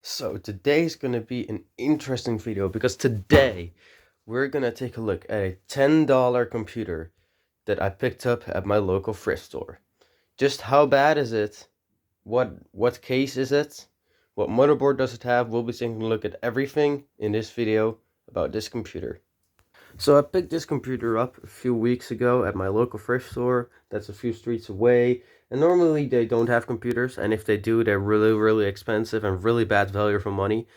So today's gonna be an interesting video because today we're gonna take a look at a $10 computer that I picked up at my local thrift store. Just how bad is it? What case is it? What motherboard does it have? We'll be taking a look at everything in this video about this computer. So I picked this computer up a few weeks ago at my local thrift store that's a few streets away. And normally they don't have computers, and if they do, they're really expensive and really bad value for money.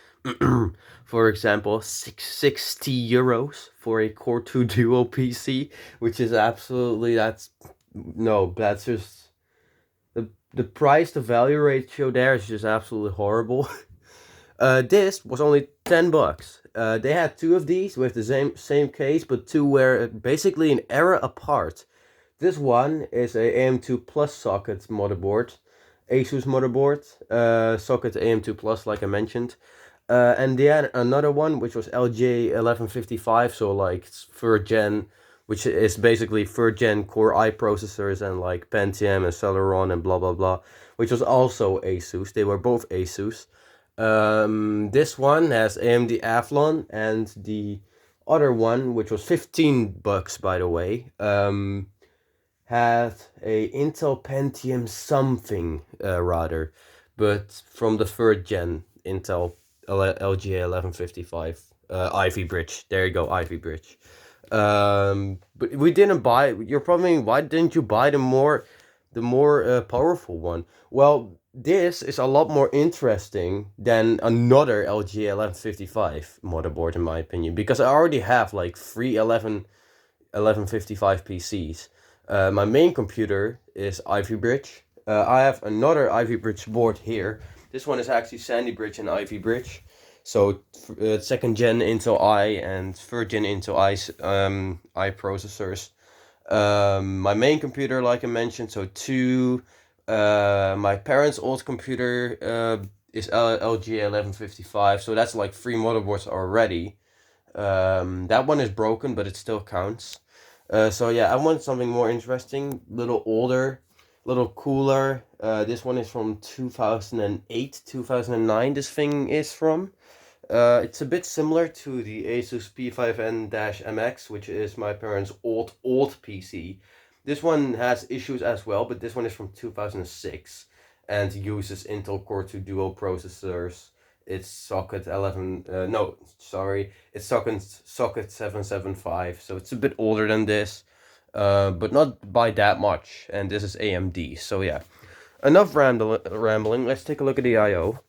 For example, 60 euros for a Core 2 Duo PC, which is absolutely that's just the price to value ratio there is just absolutely horrible. This was only $10. They had two of these with the same case, but two were basically an era apart. This one is a AM2 Plus socket motherboard, Asus motherboard, socket AM2 Plus, like I mentioned. And they had another one which was LGA 1155, so like third gen, which is basically third gen Core i processors and like Pentium and Celeron and blah blah blah, which was also Asus. They were both Asus. This one has AMD Athlon, and the other one, which was $15 by the way, had a Intel Pentium something rather, but from the third gen Intel LGA 1155 Ivy Bridge. There you go, Ivy Bridge. But we didn't buy. You're probably, why didn't you buy the more powerful one? Well, this is a lot more interesting than another LG 1155 motherboard, in my opinion, because I already have like three 1155 PCs. My main computer is Ivy Bridge. I have another Ivy Bridge board here. This one is actually Sandy Bridge and Ivy Bridge. So second gen Intel I and third gen Intel I processors. My main computer, like I mentioned, so two. My parents' old computer is LG 1155, so that's like three motherboards already. That one is broken, but it still counts. So yeah, I want something more interesting, little older, little cooler. This one is from 2008, 2009. This thing is from. It's a bit similar to the Asus P5N-MX, which is my parents' old PC. This one has issues as well, but this one is from 2006 and uses Intel Core 2 Duo processors. It's socket 11. No, sorry, it's socket 775. So it's a bit older than this, but not by that much. And this is AMD. So yeah, enough rambling. Let's take a look at the I/O.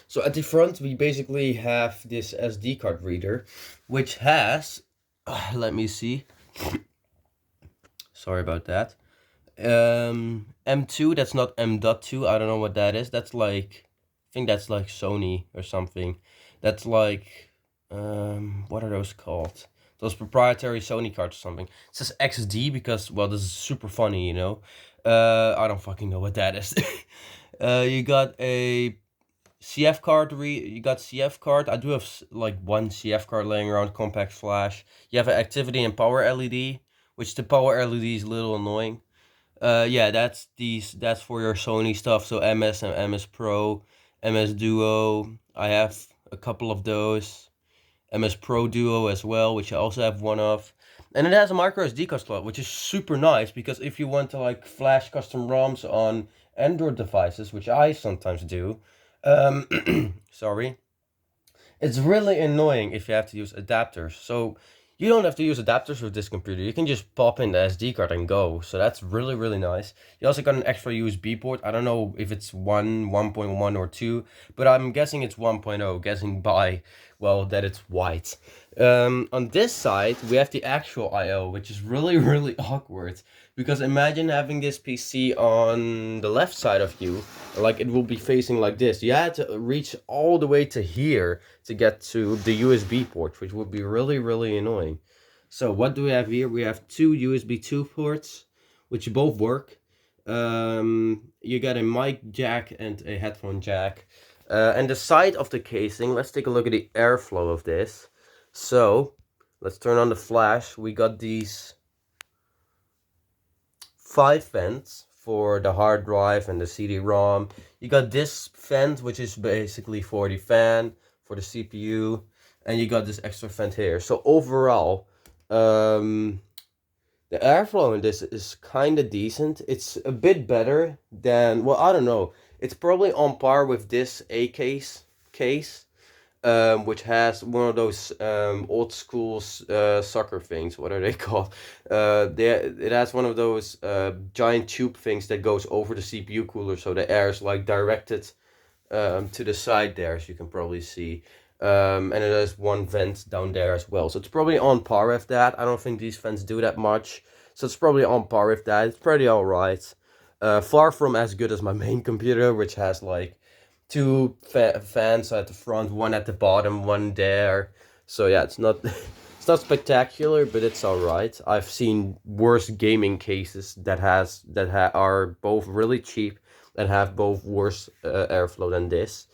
So at the front, we basically have this SD card reader, which has, let me see. Sorry about that. M2. That's not M.2. I don't know what that is. That's like, I think that's like Sony or something. That's like, what are those called? Those proprietary Sony cards or something. It says XD because, well, this is super funny, you know. I don't fucking know what that is. You got a CF card. You got CF card. I do have like one CF card laying around. Compact flash. You have an activity and power LED, which the power LED is a little annoying. Yeah, that's for your Sony stuff. So MS and MS Pro, MS Duo. I have a couple of those. MS Pro Duo as well, which I also have one of. And it has a micro SD card slot, which is super nice because if you want to like flash custom ROMs on Android devices, which I sometimes do, sorry, it's really annoying if you have to use adapters. So you don't have to use adapters with this computer. You can just pop in the SD card and go. So that's really nice. You also got an extra USB port. I don't know if it's 1.1 or 2, but I'm guessing it's 1.0, guessing by, well, that it's white. On this side, we have the actual I/O, which is really awkward. Because imagine having this PC on the left side of you, like it will be facing like this. You had to reach all the way to here to get to the USB port, which would be really annoying. So what do we have here? We have two USB 2 ports, which both work. You got a mic jack and a headphone jack. And the side of the casing, let's take a look at the airflow of this. So let's turn on the flash. We got these 5 vents, for the hard drive and the CD-ROM. You got this vent, which is basically for the fan, for the CPU, and you got this extra vent here. So overall, the airflow in this is kind of decent. It's a bit better than, well, I don't know. It's probably on par with this case, which has one of those old school soccer things. What are they called? It has one of those giant tube things that goes over the CPU cooler, so the air is like directed to the side there, as you can probably see. And it has one vent down there as well. So it's probably on par with that. I don't think these vents do that much. So it's probably on par with that. It's pretty alright. Far from as good as my main computer, which has like two fans at the front, one at the bottom, one there. So yeah, it's not it's not spectacular, but it's alright. I've seen worse gaming cases that are both really cheap and have both worse airflow than this.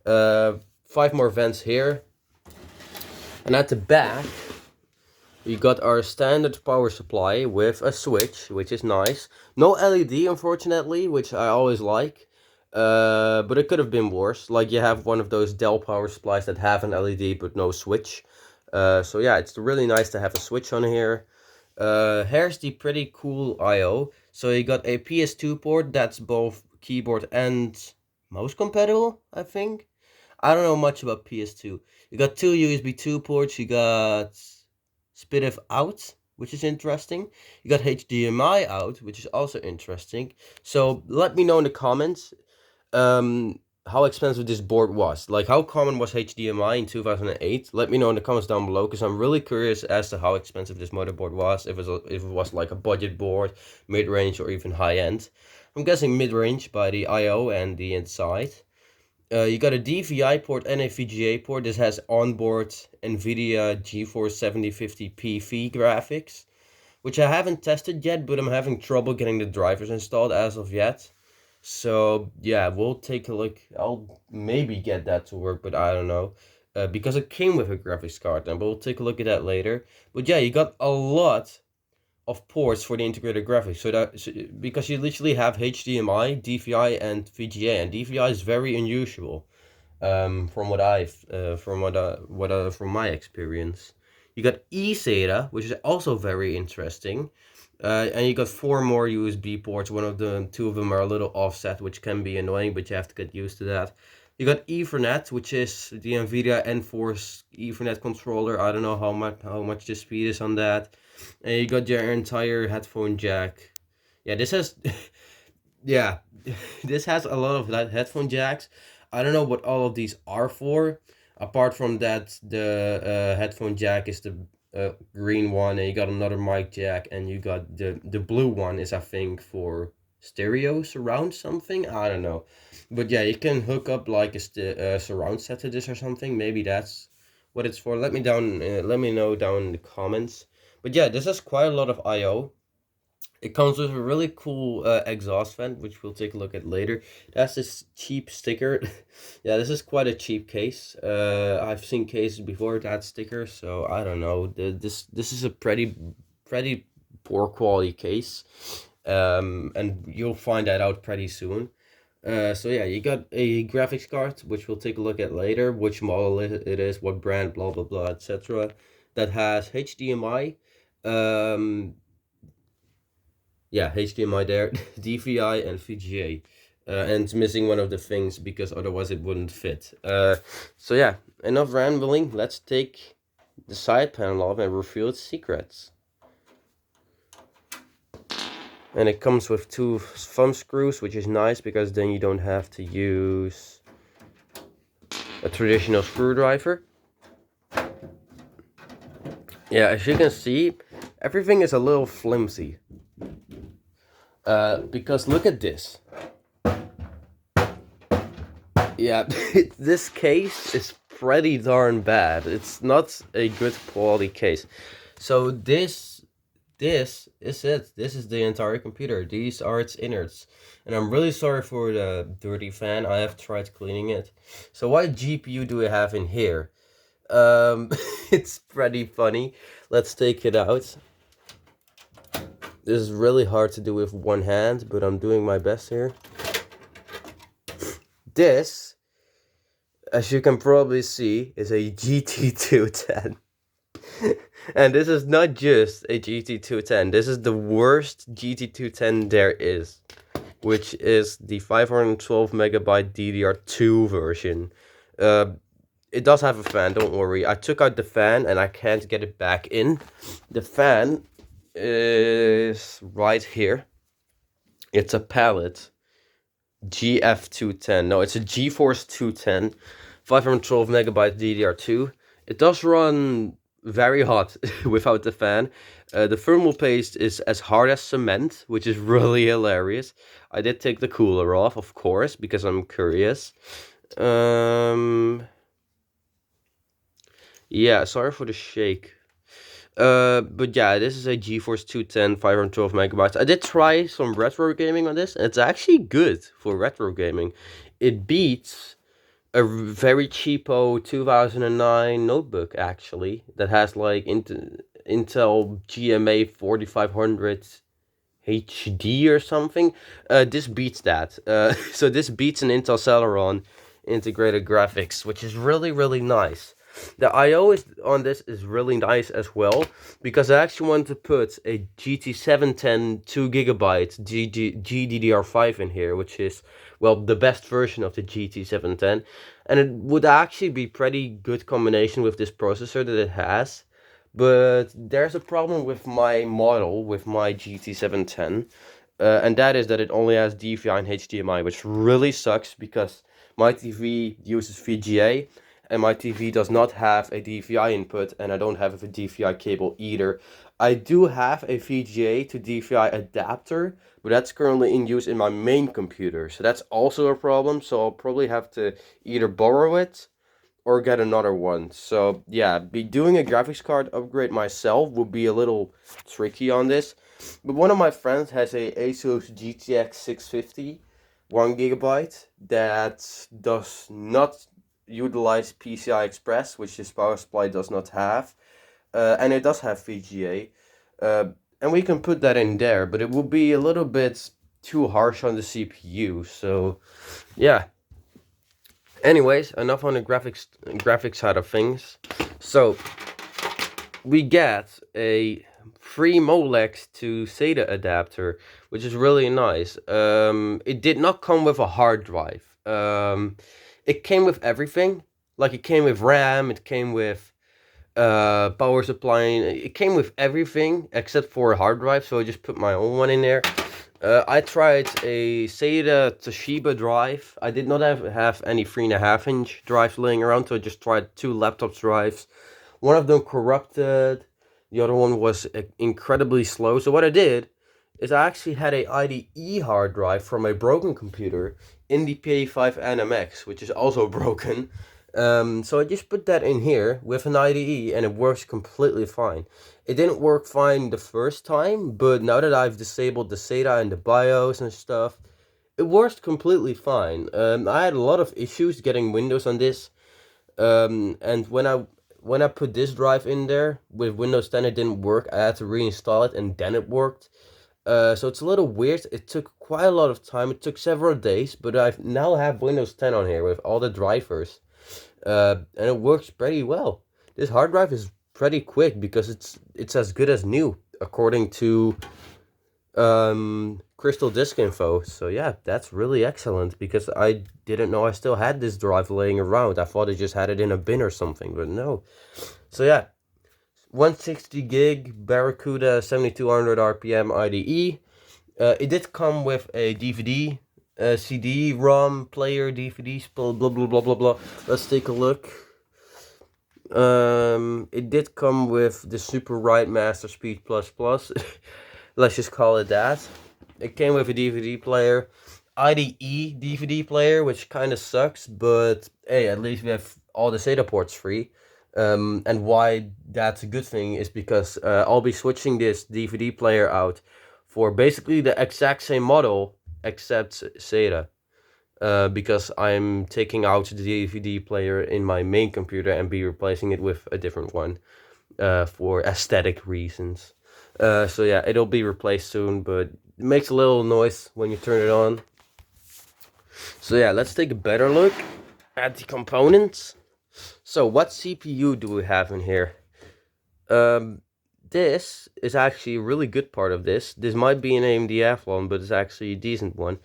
5 more vents here, and at the back we got our standard power supply with a switch, which is nice. No LED, unfortunately, which I always like. But it could have been worse. Like, you have one of those Dell power supplies that have an LED but no switch. So yeah, it's really nice to have a switch on here. Here's the pretty cool I/O. So you got a PS2 port that's both keyboard and mouse compatible, I think. I don't know much about PS2. You got 2 USB 2 ports. You got SPDIF out, which is interesting. You got HDMI out, which is also interesting. So let me know in the comments how expensive this board was. Like, how common was HDMI in 2008? Let me know in the comments down below, because I'm really curious as to how expensive this motherboard was. If it was like a budget board, mid-range, or even high-end. I'm guessing mid-range by the I/O and the inside. You got a DVI port and a VGA port. This has onboard NVIDIA GeForce 7050 graphics, which I haven't tested yet, but I'm having trouble getting the drivers installed as of yet. So yeah, we'll take a look. I'll maybe get that to work, but I don't know. Because it came with a graphics card, and we'll take a look at that later. But yeah, you got a lot of ports for the integrated graphics. Because you literally have HDMI, DVI, and VGA, and DVI is very unusual, from my experience. You got eSATA, which is also very interesting. And you got 4 more USB ports. Two of them are a little offset, which can be annoying, but you have to get used to that. You got Ethernet, which is the NVIDIA Enforce Ethernet controller. I don't know how much the speed is on that. And you got your entire headphone jack. Yeah, this has yeah, this has a lot of headphone jacks. I don't know what all of these are for. Apart from that, the headphone jack is the green one, and you got another mic jack, and you got the blue one is, I think, for stereo surround something. I don't know, but yeah, you can hook up like a surround set to this or something. Maybe that's what it's for. Let me know down in the comments. But yeah, this has quite a lot of I/O. It comes with a really cool exhaust vent, which we'll take a look at later. That's this cheap sticker. Yeah, this is quite a cheap case. I've seen cases before that sticker, so I don't know. This is a pretty poor quality case, and you'll find that out pretty soon. So yeah, you got a graphics card, which we'll take a look at later, which model it is, what brand, blah blah blah, etc. That has HDMI. Yeah, HDMI there, DVI, and VGA. And it's missing one of the things because otherwise it wouldn't fit. So yeah, enough rambling. Let's take the side panel off and reveal its secrets. And it comes with 2 thumb screws, which is nice because then you don't have to use a traditional screwdriver. Yeah, as you can see, everything is a little flimsy. Because look at this. Yeah, this case is pretty darn bad. It's not a good quality case. So this is it. This is the entire computer. These are its innards. And I'm really sorry for the dirty fan. I have tried cleaning it. So what GPU do we have in here? It's pretty funny. Let's take it out. This is really hard to do with one hand, but I'm doing my best here. This, as you can probably see, is a GT210. And this is not just a GT210, this is the worst GT210 there is, which is the 512 megabyte DDR2 version. It does have a fan, don't worry. I took out the fan and I can't get it back in. The fan is right here. It's a pallet. GF210. No, it's a GeForce 210. 512 megabyte DDR2. It does run very hot without the fan. The thermal paste is as hard as cement, which is really hilarious. I did take the cooler off, of course, because I'm curious. Yeah, sorry for the shake. But yeah, this is a GeForce 210, 512 megabytes. I did try some retro gaming on this, and it's actually good for retro gaming. It beats a very cheapo 2009 notebook, actually, that has like Intel GMA 4500 HD or something. This beats that. So this beats an Intel Celeron integrated graphics, which is really, really nice. The I/O on this is really nice as well, because I actually want to put a GT710 2GB GDDR5 in here, which is, well, the best version of the GT710, and it would actually be pretty good combination with this processor that it has. But there's a problem with my model, with my GT710, and that is that it only has DVI and HDMI, which really sucks because my TV uses VGA, and my TV does not have a DVI input, and I don't have a DVI cable either. I do have a VGA to DVI adapter, but that's currently in use in my main computer, so that's also a problem, so I'll probably have to either borrow it or get another one. So yeah, doing a graphics card upgrade myself would be a little tricky on this. But one of my friends has a Asus GTX 650, 1GB, that does not utilize PCI Express, which this power supply does not have, and it does have VGA, and we can put that in there, but it will be a little bit too harsh on the CPU. So yeah, anyways, enough on the graphics side of things. So we get a free Molex to SATA adapter, which is really nice. It did not come with a hard drive. It came with everything. Like, it came with RAM, it came with power supply, it came with everything except for a hard drive, so I just put my own one in there. I tried a SATA Toshiba drive. I did not have any 3.5-inch drives laying around, so I just tried 2 laptop drives. One of them corrupted, the other one was incredibly slow. So what I did is I actually had a IDE hard drive from a broken computer in the P5 NMX, which is also broken. So I just put that in here with an IDE, and it works completely fine. It didn't work fine the first time, but now that I've disabled the SATA and the BIOS and stuff, it works completely fine. I had a lot of issues getting Windows on this, and when I put this drive in there with Windows 10, it didn't work. I had to reinstall it, and then it worked. So it's a little weird. It took quite a lot of time. It took several days, but I now have Windows 10 on here with all the drivers, and it works pretty well. This hard drive is pretty quick because it's as good as new, according to Crystal Disk Info. So yeah, that's really excellent, because I didn't know I still had this drive laying around. I thought I just had it in a bin or something, but no. So yeah, 160 gig Barracuda 7200 RPM IDE. It did come with a DVD, CD-ROM player, DVD, blah blah blah blah blah blah. Let's take a look. It did come with the Super Write Master Speed Plus Plus. Let's just call it that. It came with a DVD player, IDE DVD player, which kind of sucks, but hey, at least we have all the SATA ports free. And why that's a good thing is because I'll be switching this DVD player out for basically the exact same model except SATA. Because I'm taking out the DVD player in my main computer and be replacing it with a different one for aesthetic reasons. So yeah, it'll be replaced soon, but it makes a little noise when you turn it on. So yeah, let's take a better look at the components. So what CPU do we have in here? This is actually a really good part of this. This might be an AMD Athlon, but it's actually a decent one.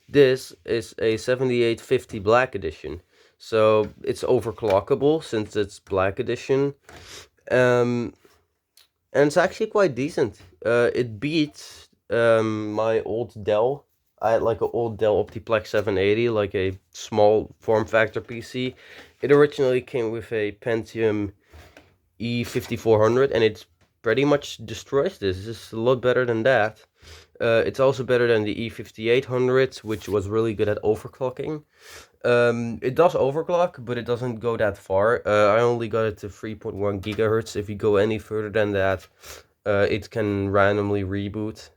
This is a 7850 Black Edition. So it's overclockable since it's Black Edition. And it's actually quite decent. It beats my old Dell. I had like an old Dell Optiplex 780, like a small form factor PC. It originally came with a Pentium E5400, and it's pretty much destroys this. It's a lot better than that. It's also better than the E5800, which was really good at overclocking. It does overclock, but it doesn't go that far. I only got it to 3.1 gigahertz. If you go any further than that, it can randomly reboot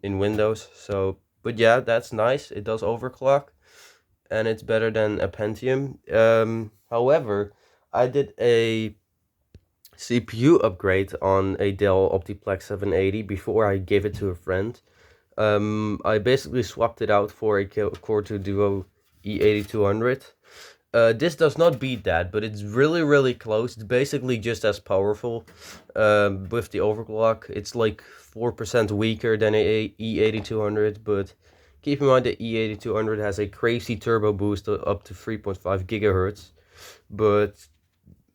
in Windows. So, but yeah, that's nice. It does overclock, and it's better than a Pentium. However, I did a CPU upgrade on a Dell Optiplex 780 before I gave it to a friend. I basically swapped it out for a Core 2 Duo E8200. This does not beat that, but it's really, really close. It's basically just as powerful with the overclock. It's like 4% weaker than a E8200, but keep in mind the E8200 has a crazy turbo boost up to 3.5 gigahertz. But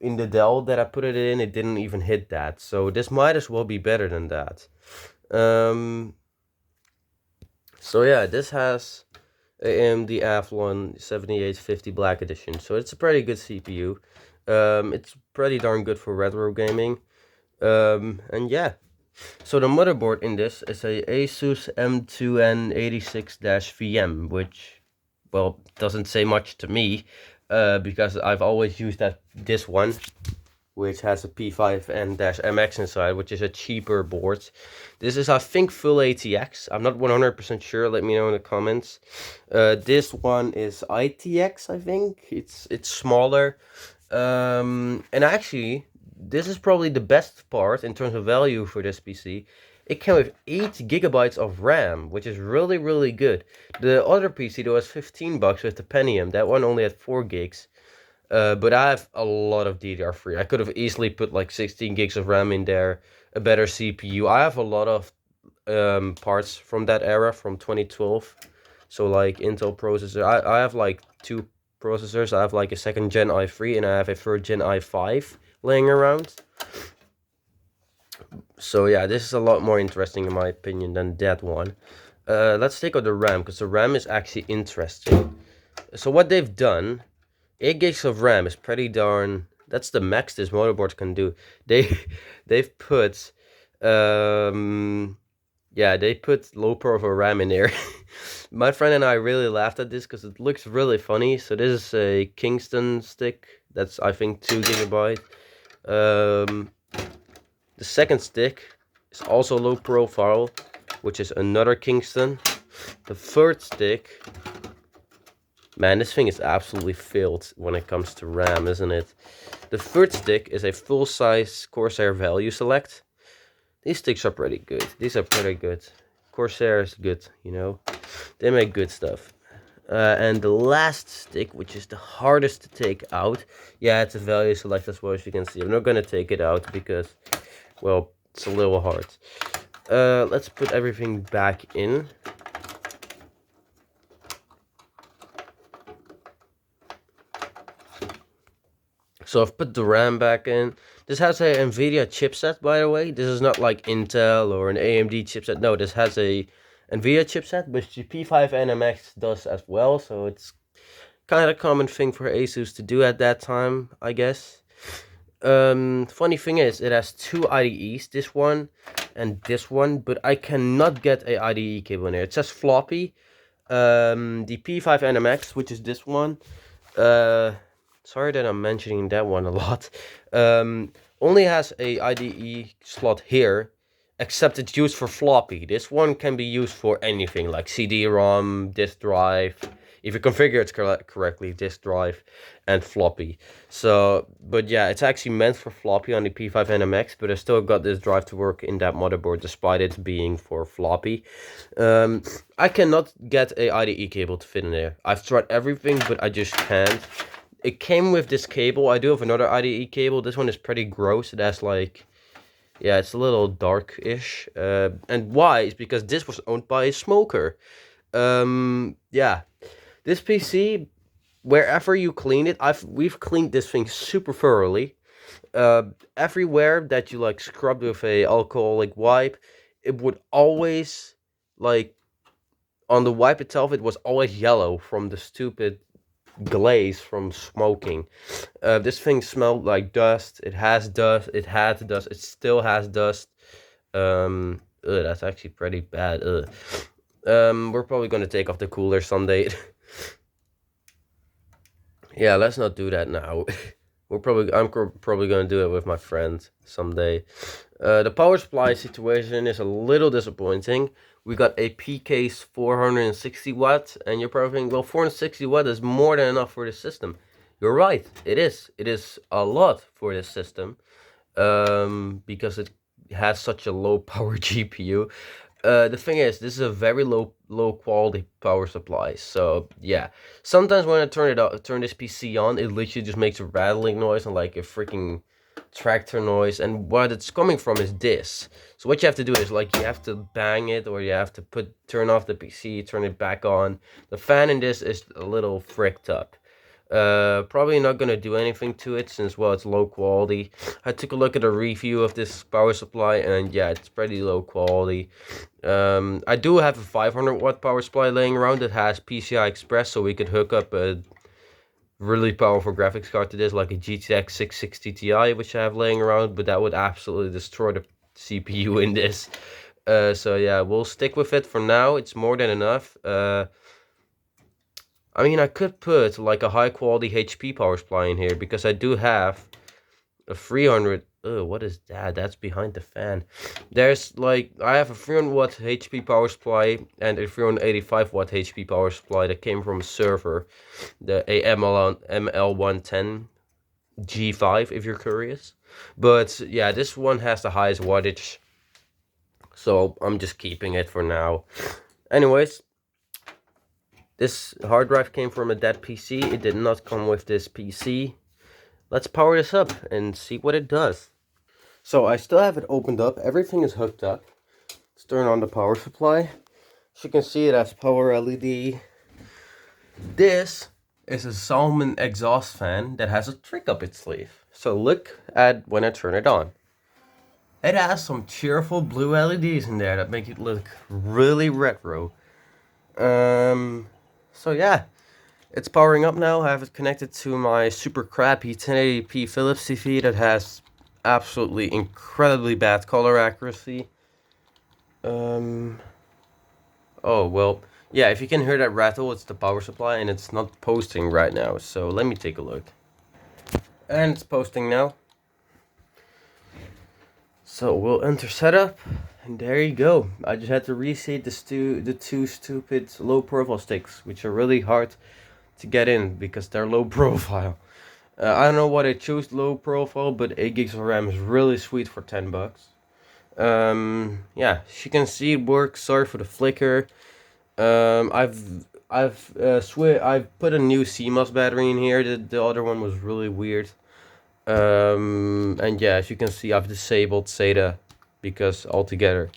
in the Dell that I put it in, it didn't even hit that. So this might as well be better than that. So yeah, this has AMD Athlon 7850 Black Edition. So it's a pretty good CPU. It's pretty darn good for retro gaming. And yeah. So the motherboard in this is a Asus M2N86-VM, which, well, doesn't say much to me. Because I've always used this one, which has a P5N-MX inside, which is a cheaper board. This is, I think, full ATX. I'm not 100% sure. Let me know in the comments. This one is ITX, I think. It's smaller. And actually, this is probably the best part in terms of value for this PC. It came with 8 gigabytes of RAM, which is really, really good. The other PC, though, was $15 with the Pentium. That one only had 4 gigs. But I have a lot of DDR3. I could have easily put like 16 gigs of RAM in there, a better CPU. I have a lot of parts from that era, from 2012. So like Intel processor. I have like 2 processors. I have like a 2nd gen i3 and I have a 3rd gen i5 laying around. So yeah, this is a lot more interesting in my opinion than that one. Let's take out the RAM, because the RAM is actually interesting. So what they've done, 8 gigs of RAM is pretty darn, that's the max this motherboard can do. They've put they put low power RAM in there. My friend and I really laughed at this because it looks really funny. So this is a Kingston stick. That's, I think, 2 gigabyte. The second stick is also low profile, which is another Kingston. The third stick, man, this thing is absolutely filled when it comes to RAM, isn't it? The third stick is a full-size Corsair Value Select. These sticks are pretty good. These are pretty good. Corsair is good, you know. They make good stuff. And the last stick, which is the hardest to take out. Yeah, it's a Value Select as well, as you can see. I'm not going to take it out because, well, it's a little hard. Let's put everything back in. So I've put the RAM back in. This has a NVIDIA chipset, by the way. This is not like Intel or an AMD chipset. No, this has a NVIDIA chipset, but the P5N-MX does as well. So it's kind of a common thing for Asus to do at that time, I guess. Funny thing is, it has 2 IDEs, this one and this one, but I cannot get a IDE cable in there. It says floppy. The P5N-MX, which is this one, sorry that I'm mentioning that one a lot, only has a IDE slot here, except it's used for floppy. This one can be used for anything, like CD-ROM, disk drive, if you configure it correctly, disk drive and floppy. So, but yeah, it's actually meant for floppy on the P5 NMX, but I still got this drive to work in that motherboard despite it being for floppy. I cannot get a IDE cable to fit in there. I've tried everything, but I just can't. It came with this cable. I do have another IDE cable. This one is pretty gross. It has like, yeah, it's a little dark-ish. And why? It's because this was owned by a smoker. Yeah, this PC, wherever you clean it, we've cleaned this thing super thoroughly. Everywhere that you like scrubbed with a alcoholic wipe, it would always, like, on the wipe itself, it was always yellow from the stupid glaze from smoking. This thing smelled like dust. It has dust. It had dust. It still has dust. That's actually pretty bad. We're probably gonna take off the cooler someday. Yeah, let's not do that now. I'm probably gonna do it with my friends someday. The power supply situation is a little disappointing. We got a P-Case 460 watts, and you're probably thinking, well, 460 watts is more than enough for this system. You're right, it is. It is a lot for this system, because it has such a low power GPU. The thing is, this is a very low quality power supply. So yeah, sometimes when I turn this PC on, it literally just makes a rattling noise and like a freaking tractor noise. And what it's coming from is this. So what you have to do is, like, you have to bang it, or you have to turn off the PC, turn it back on. The fan in this is a little fricked up. Probably not gonna do anything to it since, well, it's low quality. I took a look at a review of this power supply, and yeah, it's pretty low quality. I do have a 500 watt power supply laying around that has PCI Express, so we could hook up a really powerful graphics card to this, like a GTX 660 Ti, which I have laying around, but that would absolutely destroy the CPU in this. So yeah, we'll stick with it for now. It's more than enough. I mean, I could put like a high quality HP power supply in here, because I do have a 300. What is that? That's behind the fan. There's like, I have a 300 watt HP power supply and a 385 watt HP power supply that came from a server, the ML110 G5, if you're curious. But yeah, this one has the highest wattage, so I'm just keeping it for now. Anyways, this hard drive came from a dead PC. It did not come with this PC. Let's power this up and see what it does. So I still have it opened up. Everything is hooked up. Let's turn on the power supply. As you can see, it has power LED. This is a Salmon exhaust fan that has a trick up its sleeve. So look at when I turn it on. It has some cheerful blue LEDs in there that make it look really retro. So yeah, it's powering up now. I have it connected to my super crappy 1080p Philips TV that has absolutely incredibly bad color accuracy. Oh, well, yeah, if you can hear that rattle, it's the power supply, and it's not posting right now. So let me take a look. And it's posting now. So we'll enter setup, and there you go. I just had to reset the two stupid low profile sticks, which are really hard to get in because they're low profile. I don't know why they chose low profile, but 8 gigs of RAM is really sweet for $10. Yeah, as you can see, it works. Sorry for the flicker. I've put a new CMOS battery in here. The other one was really weird. And yeah, as you can see, I've disabled SATA because altogether.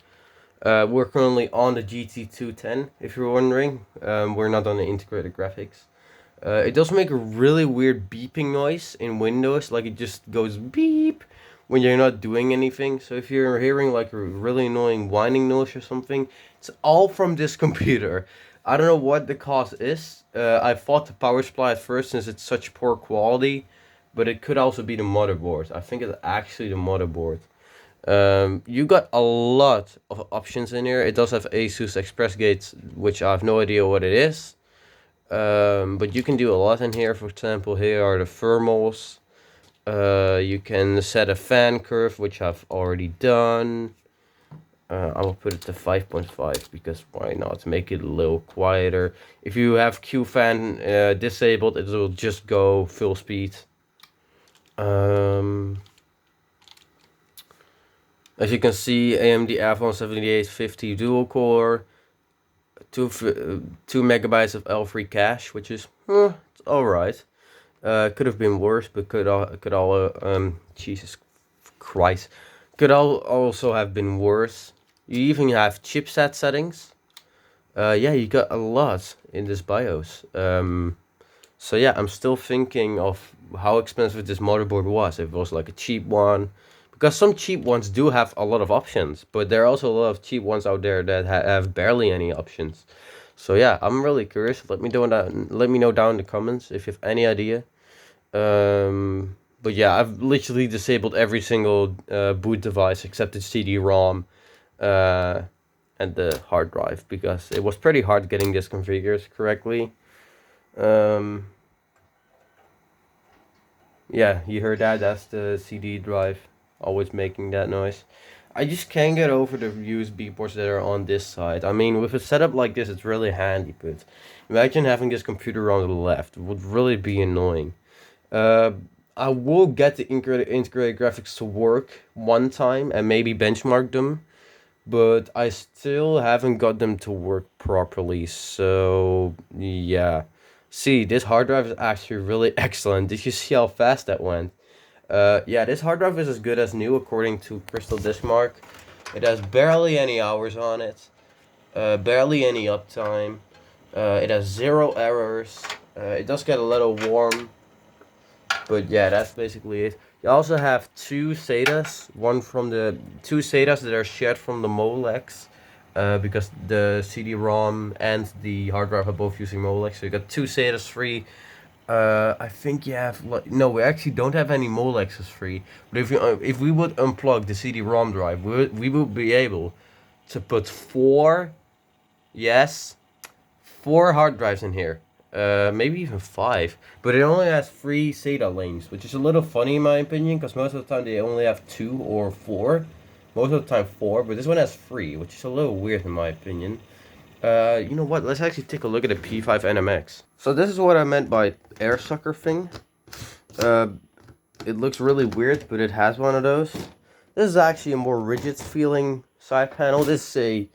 We're currently on the GT210, if you're wondering. We're not on the integrated graphics. It does make a really weird beeping noise in Windows, like it just goes beep when you're not doing anything. So if you're hearing like a really annoying whining noise or something, it's all from this computer. I don't know what the cause is. I thought the power supply at first, since it's such poor quality, but it could also be the motherboard. I think it's actually the motherboard. You got a lot of options in here. It does have ASUS Express Gates, which I have no idea what it is. But you can do a lot in here. For example, here are the thermals. You can set a fan curve, which I've already done. I will put it to 5.5 because why not? Make it a little quieter. If you have QFan disabled, it will just go full speed. As you can see, AMD Athlon 7850 dual core, 2 megabytes of L3 cache, which is it's all right. Could have been worse, but Jesus Christ, could also have been worse. You even have chipset settings. Yeah, you got a lot in this BIOS. So yeah, I'm still thinking of how expensive this motherboard was. If it was like a cheap one, because some cheap ones do have a lot of options, but there are also a lot of cheap ones out there that have barely any options. So yeah, I'm really curious. Let me know down in the comments if you have any idea. But yeah, I've literally disabled every single boot device except the CD-ROM and the hard drive because it was pretty hard getting this configured correctly. Yeah, you heard that? That's the CD drive, always making that noise. I just can't get over the USB ports that are on this side. I mean, with a setup like this, it's really handy, but imagine having this computer on the left. It would really be annoying. I will get the integrated graphics to work one time and maybe benchmark them, but I still haven't got them to work properly. So yeah, see, this hard drive is actually really excellent. Did you see how fast that went? Yeah, this hard drive is as good as new according to Crystal Diskmark. It has barely any hours on it, barely any uptime. It has 0 errors. It does get a little warm, but yeah, that's basically it. You also have two SATAs, two SATAs that are shared from the Molex, because the CD-ROM and the hard drive are both using Molex. So you got two SATAs free. I think you have no, we actually don't have any Molexes free. But if we would unplug the CD-ROM drive, we would be able to put four hard drives in here. Maybe even 5, but it only has 3 SATA lanes, which is a little funny in my opinion, because most of the time they only have 2 or 4. Most of the time 4, but this one has 3, which is a little weird in my opinion. You know what? Let's actually take a look at the P5 NMX. So this is what I meant by air sucker thing. It looks really weird, but it has one of those. This is actually a more rigid feeling side panel. This is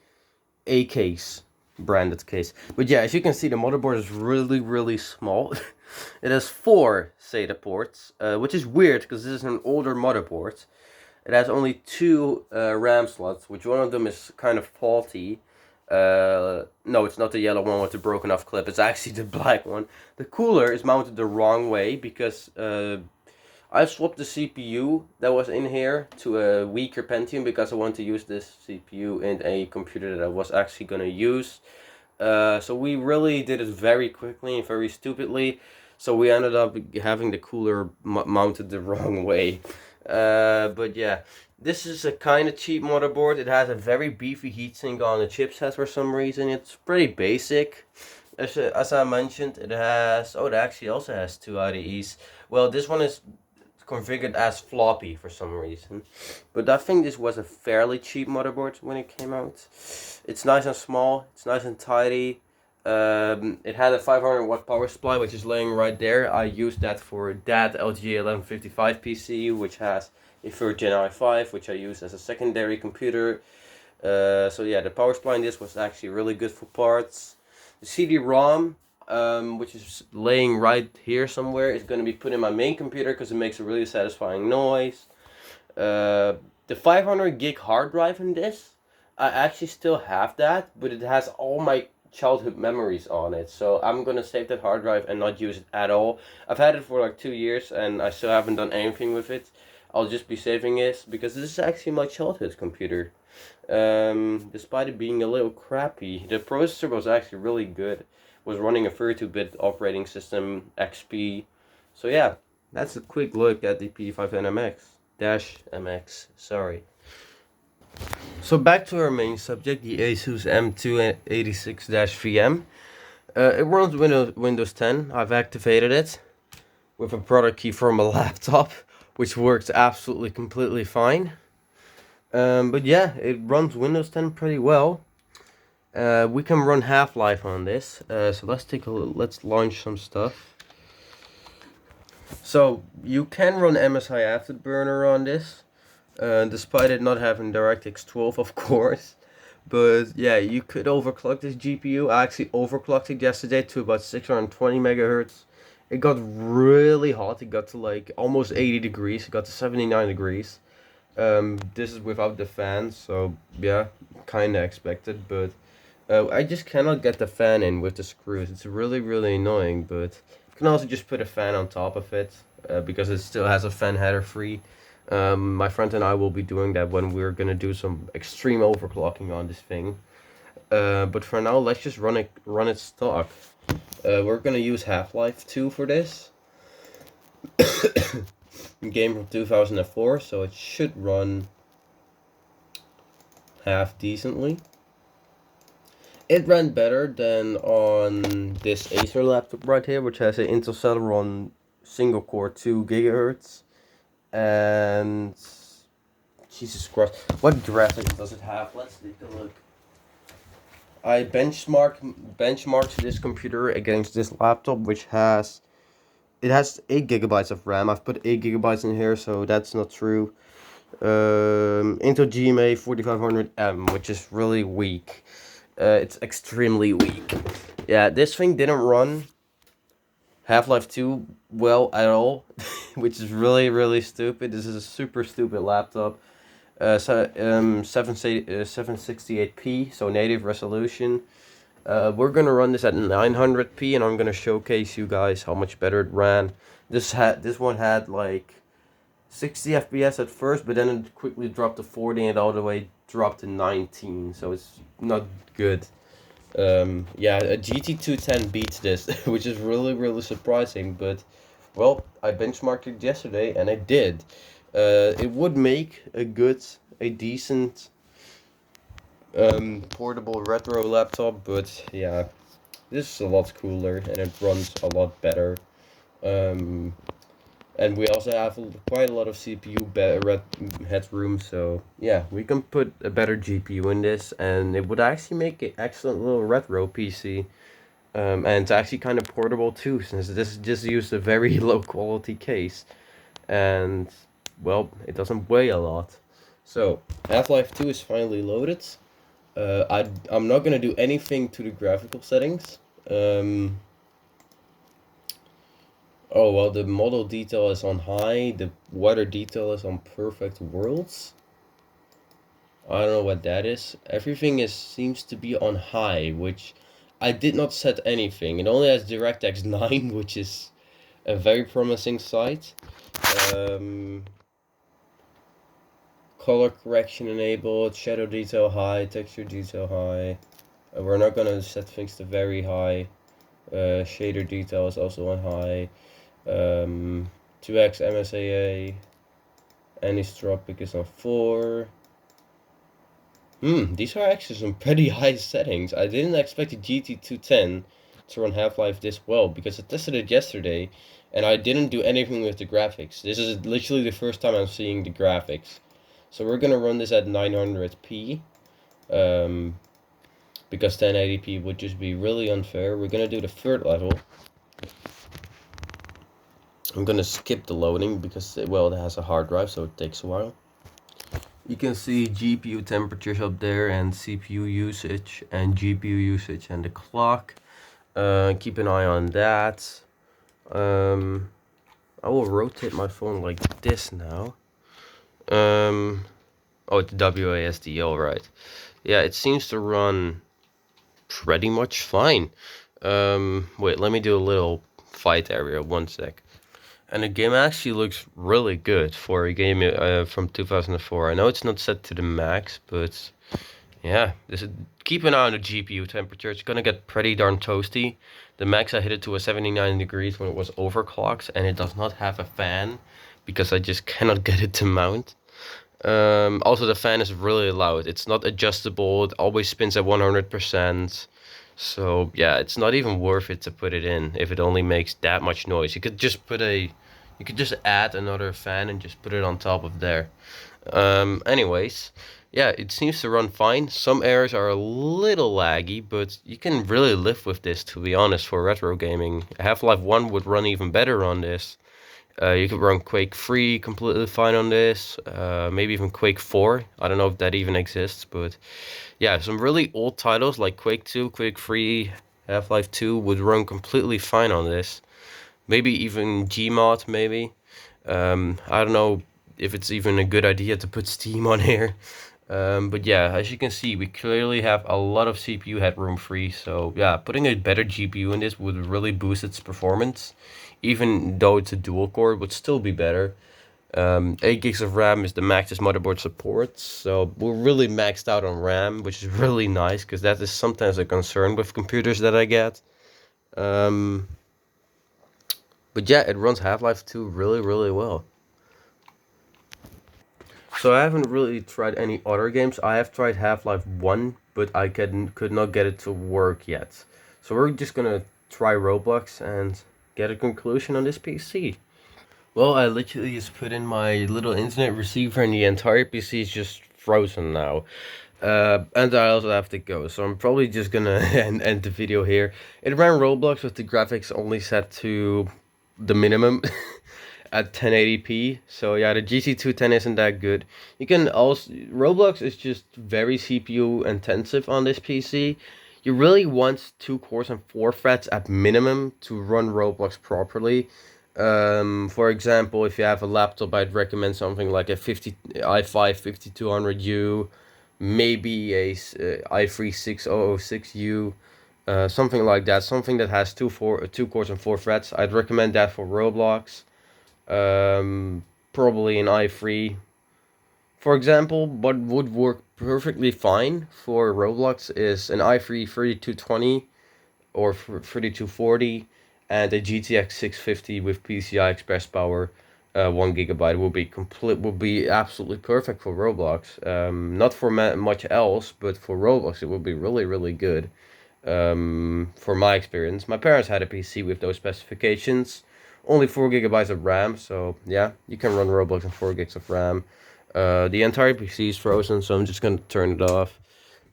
a case, branded case. But yeah, as you can see, the motherboard is really small. It has 4 SATA ports, which is weird because this is an older motherboard. It has only 2 RAM slots, which one of them is kind of faulty. No, it's not the yellow one with the broken off clip. It's actually the black one. The cooler is mounted the wrong way because I swapped the CPU that was in here to a weaker Pentium because I want to use this CPU in a computer that I was actually going to use. So we really did it very quickly and very stupidly. So we ended up having the cooler mounted the wrong way. But yeah, this is a kind of cheap motherboard. It has a very beefy heatsink on the chipset for some reason. It's pretty basic. As I mentioned, it actually also has 2 IDEs. Well, this one is configured as floppy for some reason, but I think this was a fairly cheap motherboard when it came out. It's nice and small, it's nice and tidy. It had a 500 watt power supply, which is laying right there. I used that for that LGA 1155 PC, which has a 3rd Gen i5, which I use as a secondary computer. So yeah, the power supply in this was actually really good for parts. The CD-ROM, which is laying right here somewhere, is going to be put in my main computer because it makes a really satisfying noise. The 500 gig hard drive in this, I actually still have that, but it has all my childhood memories on it, so I'm going to save that hard drive and not use it at all. I've had it for like 2 years and I still haven't done anything with it. I'll just be saving it because this is actually my childhood computer. Despite it being a little crappy, the processor was actually really good. Was running a 32-bit operating system, XP. So yeah, that's a quick look at the P5NMX-MX, sorry. So back to our main subject, the Asus M286-VM. It runs Windows 10. I've activated it with a product key from a laptop, which works absolutely completely fine. But yeah, it runs Windows 10 pretty well. We can run Half-Life on this. So let's launch some stuff. So you can run MSI Afterburner on this, despite it not having DirectX 12, of course. But yeah, you could overclock this GPU. I actually overclocked it yesterday to about 620 megahertz. It got really hot. It got to like almost 80 degrees. It got to 79 degrees. This is without the fan, so yeah, kind of expected. But I just cannot get the fan in with the screws. It's really, really annoying. But you can also just put a fan on top of it, because it still has a fan header free. My friend and I will be doing that when we're gonna do some extreme overclocking on this thing. But for now, let's just run it stock. We're gonna use Half-Life 2 for this. Game from 2004, so it should run half decently. It ran better than on this Acer laptop right here, which has an Intel Celeron single core 2 gigahertz. And Jesus Christ, what graphics does it have? Let's take a look. I benchmarked this computer against this laptop, which has 8 gigabytes of RAM. I've put 8 gigabytes in here, so that's not true. Intel GMA 4500M, which is really weak. It's extremely weak. Yeah, this thing didn't run Half-Life 2 well at all, which is really, really stupid. This is a super stupid laptop. 768p, so native resolution. We're gonna run this at 900p, and I'm gonna showcase you guys how much better it ran. This one had like 60 FPS at first, but then it quickly dropped to 40 and all the way dropped to 19, so it's not good. Yeah, a GT210 beats this, which is really, really surprising, but well, I benchmarked it yesterday and it did. It would make a decent portable retro laptop, but yeah, this is a lot cooler and it runs a lot better. And we also have quite a lot of CPU headroom, so yeah, we can put a better GPU in this, and it would actually make an excellent little retro PC. And it's actually kind of portable too, since this just used a very low quality case, and well, it doesn't weigh a lot. So Half-Life 2 is finally loaded. I'm not gonna do anything to the graphical settings. Oh, well, the model detail is on high, the weather detail is on perfect worlds. I don't know what that is. Everything seems to be on high, which I did not set anything. It only has DirectX 9, which is a very promising site. Um, Color correction enabled, shadow detail high, texture detail high. We're not gonna set things to very high. Shader detail is also on high. 2x MSAA, anisotropic is on 4. These are actually some pretty high settings. I didn't expect the GT210 to run Half-Life this well, because I tested it yesterday and I didn't do anything with the graphics. This is literally the first time I'm seeing the graphics. So we're gonna run this at 900p, because 1080p would just be really unfair. We're gonna do the third level. I'm gonna skip the loading because, well, it has a hard drive, so it takes a while. You can see GPU temperatures up there and CPU usage and GPU usage and the clock. Keep an eye on that. I will rotate my phone like this now. Oh, it's WASD, alright. Yeah, it seems to run pretty much fine. Wait, let me do a little fight area, one sec. And the game actually looks really good for a game from 2004. I know it's not set to the max, but yeah, keep an eye on the GPU temperature. It's gonna get pretty darn toasty. The max I hit it to was 79 degrees when it was overclocked, and it does not have a fan because I just cannot get it to mount. Also, the fan is really loud. It's not adjustable. It always spins at 100%. So yeah, it's not even worth it to put it in if it only makes that much noise. You could just add another fan and just put it on top of there. Anyways, yeah, it seems to run fine. Some areas are a little laggy, but you can really live with this, to be honest, for retro gaming. Half-Life 1 would run even better on this. You could run Quake 3 completely fine on this. Maybe even Quake 4. I don't know if that even exists, but yeah, some really old titles like Quake 2, Quake 3, Half-Life 2 would run completely fine on this. Maybe even Gmod, maybe. I don't know if it's even a good idea to put Steam on here. But yeah, as you can see, we clearly have a lot of CPU headroom free. So yeah, putting a better GPU in this would really boost its performance. Even though it's a dual core, it would still be better. 8 gigs of RAM is the max this motherboard supports. So we're really maxed out on RAM, which is really nice because that is sometimes a concern with computers that I get. Um, but yeah, it runs Half-Life 2 really, really well. So I haven't really tried any other games. I have tried Half-Life 1, but I could not get it to work yet. So we're just gonna try Roblox and get a conclusion on this PC. Well, I literally just put in my little internet receiver and the entire PC is just frozen now. And I also have to go, so I'm probably just gonna end the video here. It ran Roblox with the graphics only set to the minimum at 1080p. So yeah, the GT210 isn't that good. You can also Roblox is just very CPU intensive on this PC. You really want 2 cores and 4 threads at minimum to run Roblox properly. For example, if you have a laptop, I'd recommend something like a 50 i5 5200U, maybe a i3 6006U, something like that. Something that has 2 cores and 4 threads. I'd recommend that for Roblox. Probably an i3. For example, what would work perfectly fine for Roblox is an i3 3220 or 3240 and a GTX 650 with PCI Express power. 1 GB would be absolutely perfect for Roblox. Not for much else, but for Roblox it would be really, really good. For my experience, my parents had a PC with those specifications. Only 4 GB of RAM, so yeah, you can run Roblox on 4 gigs of RAM. The entire PC is frozen, so I'm just gonna turn it off.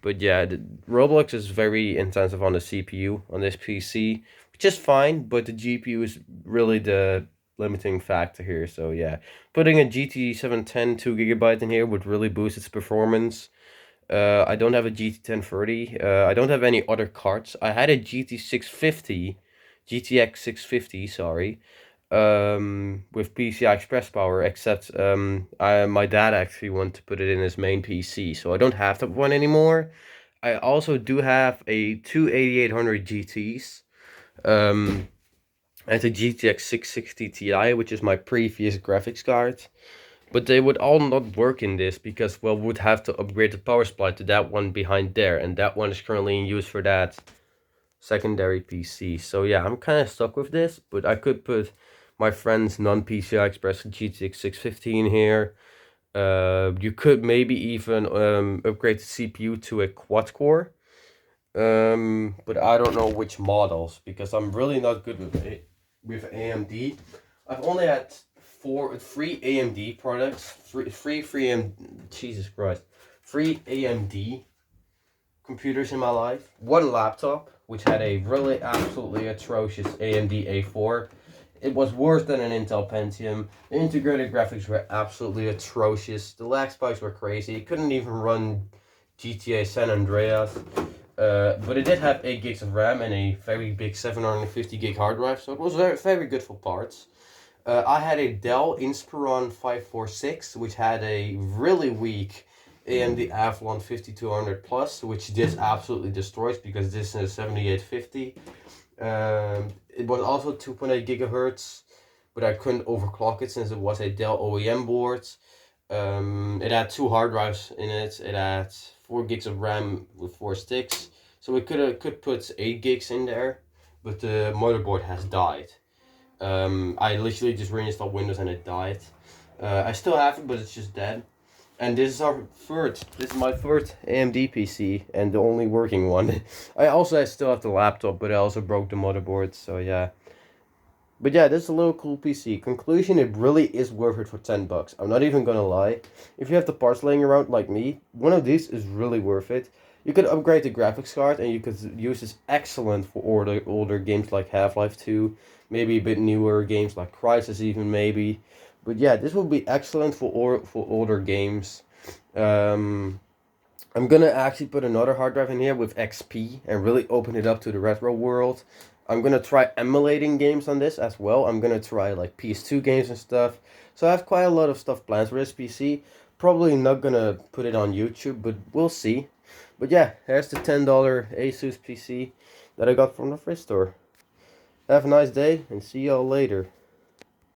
But yeah, Roblox is very intensive on the CPU on this PC, which is fine, but the GPU is really the limiting factor here. So yeah, putting a GT 710 2 GB in here would really boost its performance. I don't have a GT 1030. I don't have any other cards. I had a GT 650, GTX 650, sorry, with PCI Express power, except my dad actually wanted to put it in his main PC, so I don't have that one anymore. I also do have a two 8800 GTs, and a GTX 660 Ti, which is my previous graphics card. But they would all not work in this because, well, would have to upgrade the power supply to that one behind there, and that one is currently in use for that secondary PC. So yeah, I'm kind of stuck with this, but I could put my friend's non-PCI Express GTX 650 in here. You could maybe even upgrade the CPU to a quad core. But I don't know which models because I'm really not good with AMD. I've only had three AMD products, Jesus Christ, 3 AMD computers in my life. One laptop, which had a really absolutely atrocious AMD A4. It was worse than an Intel Pentium. The integrated graphics were absolutely atrocious. The lag spikes were crazy. It couldn't even run GTA San Andreas. But it did have 8 gigs of RAM and a very big 750 gig hard drive, so it was very, very good for parts. I had a Dell Inspiron 546, which had a really weak AMD Athlon 5200 Plus, which this absolutely destroys because this is a 7850. It was also 2.8 gigahertz, but I couldn't overclock it since it was a Dell OEM board. It had 2 hard drives in it. It had 4 gigs of RAM with 4 sticks, so we could put 8 gigs in there, but the motherboard has died. I literally just reinstalled Windows and it died. I still have it, but it's just dead. And this is my third AMD PC and the only working one. I also still have the laptop, but I also broke the motherboard, so yeah. But yeah, this is a little cool PC. Conclusion, it really is worth it for $10. I'm not even gonna lie. If you have the parts laying around like me, one of these is really worth it. You could upgrade the graphics card and you could use this excellent for older games like Half-Life 2, maybe a bit newer games like Crysis even maybe. But yeah, this will be excellent for older games. Um, I'm gonna actually put another hard drive in here with XP and really open it up to the retro world. I'm gonna try emulating games on this as well. I'm gonna try like PS2 games and stuff. So I have quite a lot of stuff planned for this PC. Probably not gonna put it on YouTube, but we'll see. But yeah, here's the $10 Asus PC that I got from the thrift store. Have a nice day and see y'all later.